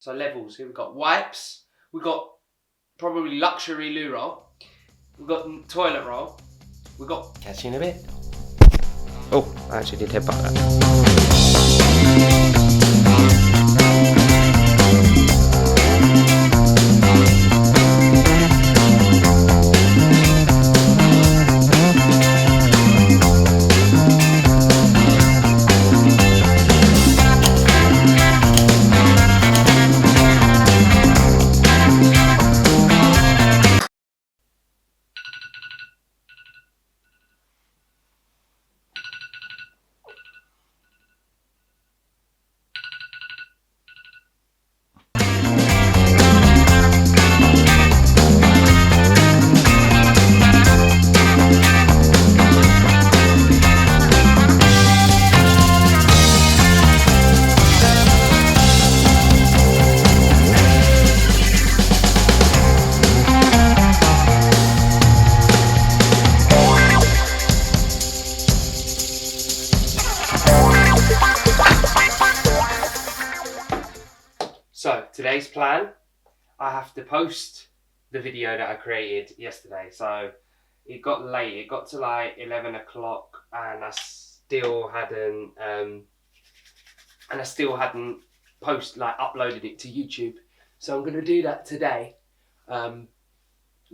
So levels, here we've got wipes, we've got probably luxury loo roll, we've got toilet roll, we've got... Catch you in a bit. Oh, I actually did headbutt that. So today's plan, I have to post the video that I created yesterday. So it got late, it got to like 11 o'clock and I still hadn't uploaded it to YouTube. So I'm gonna do that today. Got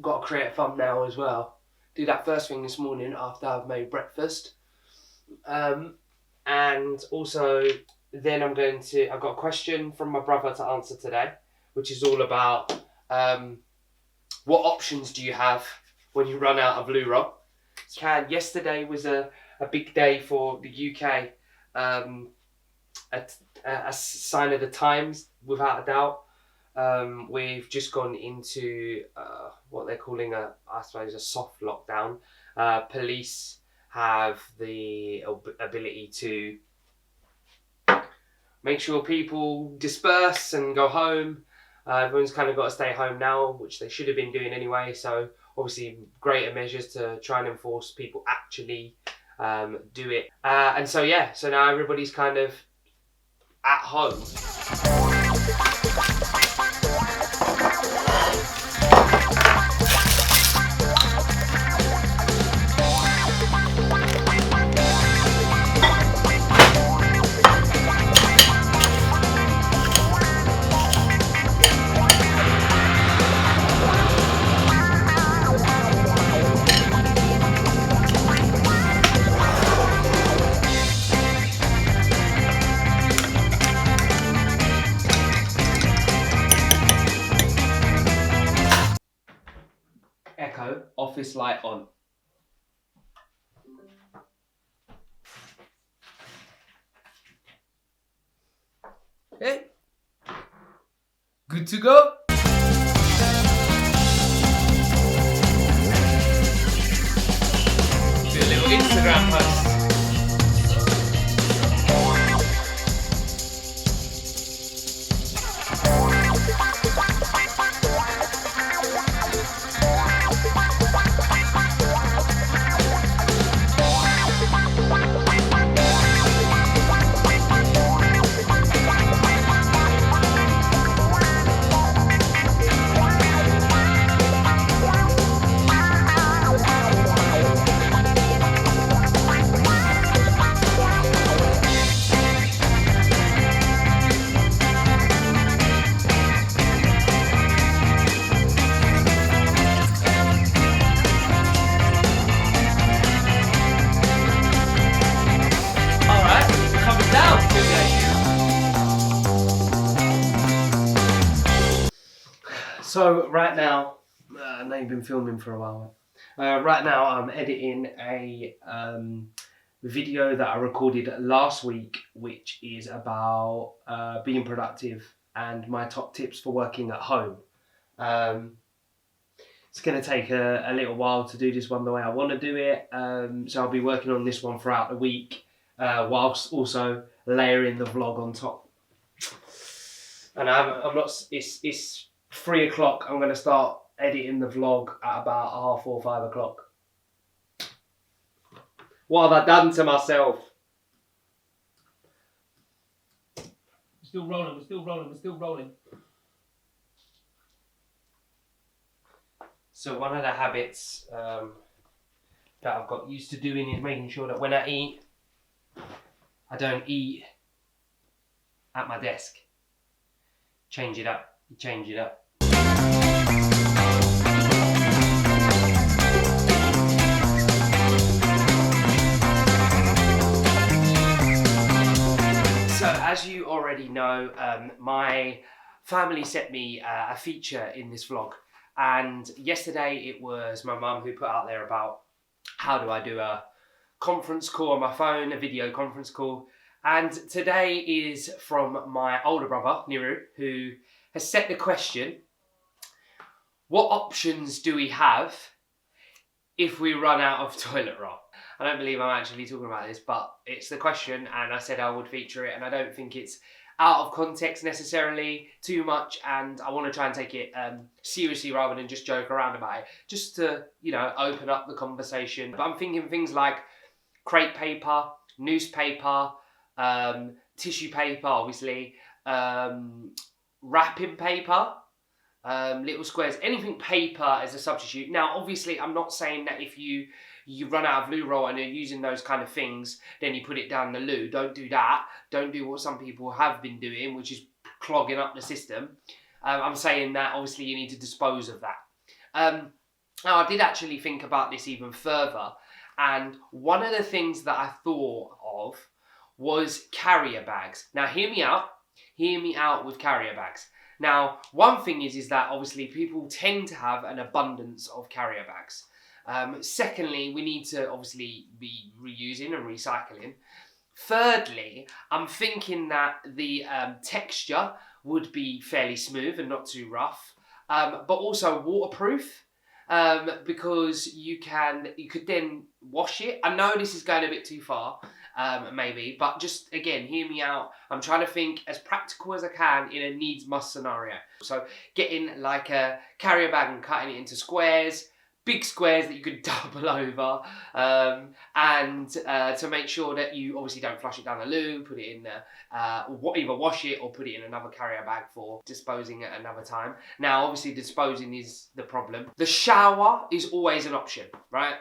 to create a thumbnail as well. Do that first thing this morning after I've made breakfast. And also then I've got a question from my brother to answer today, which is all about what options do you have when you run out of loo roll. Yesterday was a big day for the UK, a sign of the times, without a doubt. We've just gone into what they're calling a soft lockdown. Police have the ability to make sure people disperse and go home. Everyone's kind of got to stay home now, which they should have been doing anyway. So obviously greater measures to try and enforce people actually do it. And so now everybody's kind of at home. Echo, office light on. Okay. Good to go. Do a little Instagram post. So right now, I know you've been filming for a while. Right now I'm editing a video that I recorded last week, which is about being productive and my top tips for working at home. It's going to take a little while to do this one the way I want to do it, so I'll be working on this one throughout the week, whilst also layering the vlog on top. And it's 3 o'clock. I'm going to start editing the vlog at about 4:30, 5 o'clock. What have I done to myself? Let's still rolling, we're still rolling. So one of the habits that I've got used to doing is making sure that when I eat, I don't eat at my desk. Change it up. So as you already know, my family sent me a feature in this vlog, and yesterday it was my mum who put out there about how do I do a conference call on my phone, a video conference call. And today is from my older brother, Niru, who has set the question, what options do we have if we run out of toilet roll? I don't believe I'm actually talking about this, but it's the question, and I said I would feature it, and I don't think it's out of context necessarily too much, and I want to try and take it seriously rather than just joke around about it, just to, you know, open up the conversation. But I'm thinking things like crepe paper, newspaper, tissue paper, obviously, wrapping paper, little squares, anything paper as a substitute. Now, obviously, I'm not saying that if you run out of loo roll and you're using those kind of things, then you put it down the loo. Don't do that. Don't do what some people have been doing, which is clogging up the system. I'm saying that obviously you need to dispose of that. Now, I did actually think about this even further, and one of the things that I thought of was carrier bags. Now, hear me out with carrier bags. Now, one thing is that obviously people tend to have an abundance of carrier bags. Secondly, we need to obviously be reusing and recycling. Thirdly, I'm thinking that the texture would be fairly smooth and not too rough, but also waterproof, because you could then wash it. I know this is going a bit too far, maybe, but just again, hear me out. I'm trying to think as practical as I can in a needs must scenario. So getting like a carrier bag and cutting it into squares, big squares that you could double over, and to make sure that you obviously don't flush it down the loo, put it in there, either wash it or put it in another carrier bag for disposing at another time. Now, obviously, disposing is the problem. The shower is always an option, right?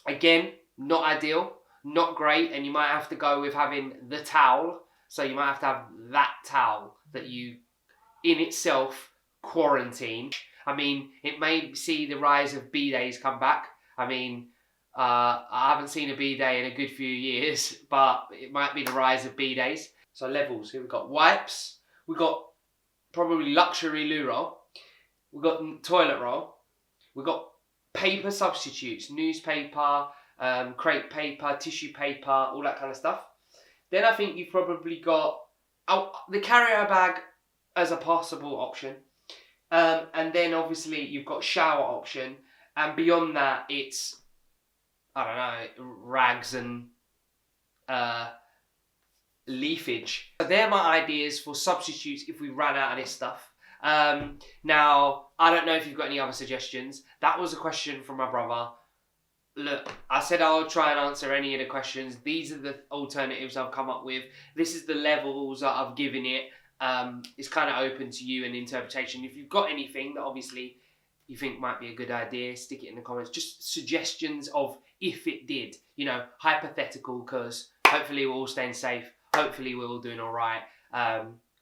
Again, not ideal, not great, and you might have to go with having the towel. So you might have to have that towel that you, in itself, quarantine. I mean, it may see the rise of bidets come back. I mean, I haven't seen a bidet in a good few years, but it might be the rise of bidets. So levels, here we've got wipes, we've got probably luxury loo roll, we've got toilet roll, we've got paper substitutes, newspaper, crepe paper, tissue paper, all that kind of stuff. Then I think you've probably got the carrier bag as a possible option. And then obviously you've got shower option, and beyond that it's, I don't know, rags and leafage. So they're my ideas for substitutes if we ran out of this stuff. Now, I don't know if you've got any other suggestions. That was a question from my brother. Look, I said I'll try and answer any of the questions. These are the alternatives I've come up with. This is the levels that I've given it. It's kind of open to you and interpretation. If you've got anything that obviously you think might be a good idea, stick it in the comments. Just suggestions of if it did, you know, hypothetical, because hopefully we're all staying safe. Hopefully we're all doing all right.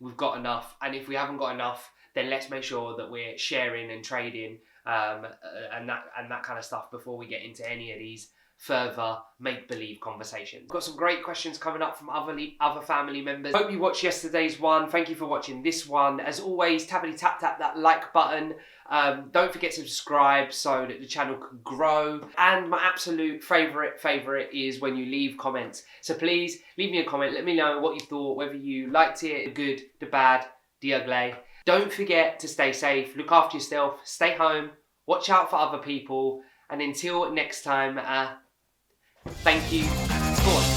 We've got enough, and if we haven't got enough, then let's make sure that we're sharing and trading and that kind of stuff before we get into any of these further make-believe conversations. We've got some great questions coming up from other family members. Hope you watched yesterday's one. Thank you for watching this one. As always, tap that like button. Don't forget to subscribe so that the channel can grow. And my absolute favourite is when you leave comments. So please leave me a comment. Let me know what you thought, whether you liked it, the good, the bad, the ugly. Don't forget to stay safe, look after yourself, stay home, watch out for other people, and until next time, thank you for watching.